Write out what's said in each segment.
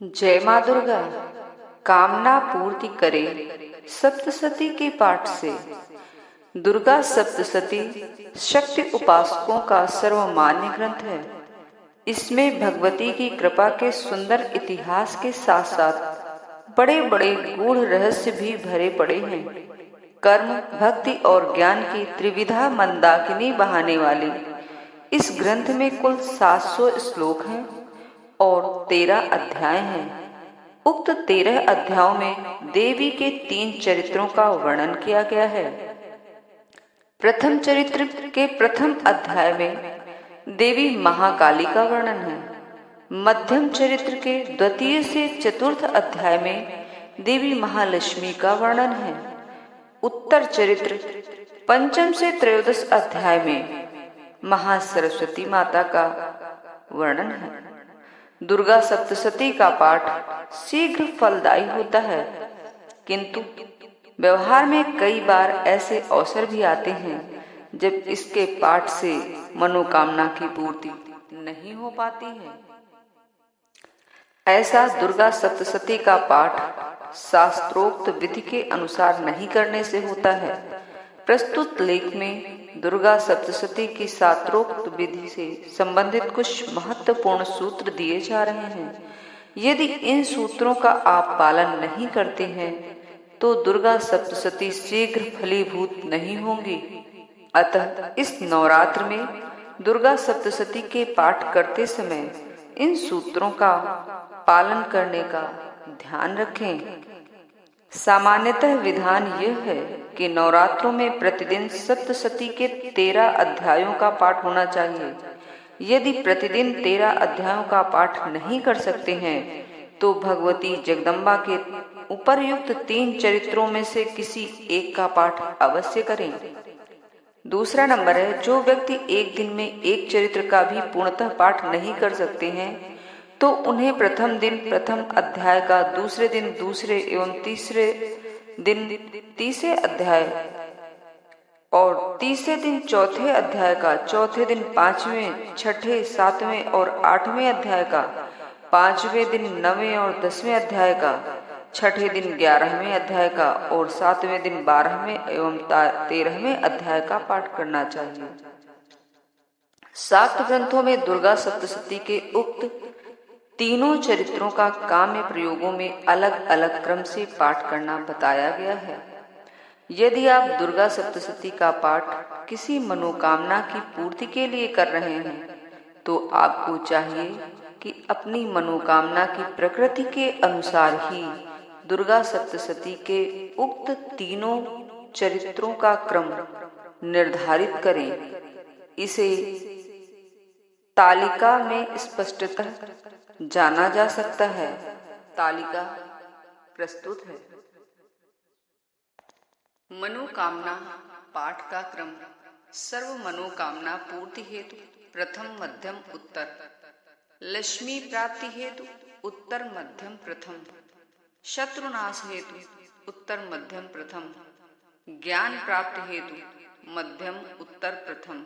जय माँ दुर्गा कामना पूर्ति करे सप्तशती के पाठ से। दुर्गा सप्तशती शक्ति उपासकों का सर्वमान्य ग्रंथ है। इसमें भगवती की कृपा के सुंदर इतिहास के साथ साथ बड़े बड़े गूढ़ रहस्य भी भरे पड़े हैं। कर्म, भक्ति और ज्ञान की त्रिविधा मंदाकिनी बहाने वाली इस ग्रंथ में कुल 700 श्लोक हैं और 13 अध्याय हैं। उक्त 13 अध्यायों में देवी के 3 चरित्रों का वर्णन किया गया है। प्रथम चरित्र के प्रथम अध्याय में देवी महाकाली का वर्णन है। मध्यम चरित्र के द्वितीय से चतुर्थ अध्याय में देवी महालक्ष्मी का वर्णन है। उत्तर चरित्र पंचम से त्रयोदश अध्याय में महासरस्वती माता का वर्णन है। दुर्गा सप्तशती का पाठ शीघ्र फलदायी होता है, किंतु व्यवहार में कई बार ऐसे अवसर भी आते हैं जब इसके पाठ से मनोकामना की पूर्ति नहीं हो पाती है। ऐसा दुर्गा सप्तशती का पाठ शास्त्रोक्त विधि के अनुसार नहीं करने से होता है। प्रस्तुत लेख में दुर्गा सप्तशती की शास्त्रोक्त विधि से संबंधित कुछ महत्वपूर्ण सूत्र दिए जा रहे हैं। यदि इन सूत्रों का आप पालन नहीं करते हैं तो दुर्गा सप्तशती शीघ्र फलीभूत नहीं होंगी। अतः इस नवरात्र में दुर्गा सप्तशती के पाठ करते समय इन सूत्रों का पालन करने का ध्यान रखें। सामान्यतः विधान यह है कि नवरात्रों में प्रतिदिन सप्तशती के 13 अध्यायों का पाठ होना चाहिए। यदि प्रतिदिन 13 अध्यायों का पाठ नहीं कर सकते हैं तो भगवती जगदम्बा के उपर्युक्त 3 चरित्रों में से किसी एक का पाठ अवश्य करें। दूसरा नंबर है, जो व्यक्ति एक दिन में एक चरित्र का भी पूर्णतः पाठ नहीं कर सकते हैं तो उन्हें प्रथम दिन प्रथम अध्याय का, दूसरे दिन दूसरे एवं तीसरे दिन तीसरे अध्याय और तीसरे दिन चौथे अध्याय का, चौथे दिन 5वें, 6ठे, 7वें और 8वें अध्याय का, 5वें दिन 9वें और 10वें अध्याय का, 6ठे दिन 11वें अध्याय का और 7वें दिन 12वें एवं 13वें अध्याय का पाठ करना चाहिए। शास्त्र ग्रंथों में दुर्गा सप्तशती के उक्त तीनों चरित्रों का काम्य प्रयोगों में अलग अलग क्रम से पाठ करना बताया गया है। यदि आप दुर्गा सप्तशती का पाठ किसी मनोकामना की पूर्ति के लिए कर रहे हैं तो आपको चाहिए कि अपनी मनोकामना की प्रकृति के अनुसार ही दुर्गा सप्तशती के उक्त तीनों चरित्रों का क्रम निर्धारित करें। इसे तालिका में स्पष्टतः जाना जा सकता है। तालिका प्रस्तुत है। मनोकामना पाठ का क्रम। सर्व मनोकामना पूर्ति हेतु प्रथम मध्यम उत्तर। लक्ष्मी प्राप्ति हेतु उत्तर मध्यम प्रथम। शत्रुनाश हेतु उत्तर मध्यम प्रथम। ज्ञान प्राप्ति हेतु मध्यम उत्तर प्रथम।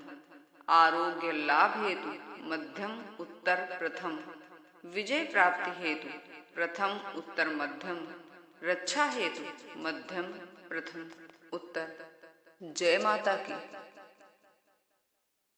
आरोग्य लाभ हेतु मध्यम उत्तर प्रथम। विजय प्राप्ति हेतु प्रथम उत्तर मध्यम। रक्षा हेतु मध्यम प्रथम उत्तर। जय माता की।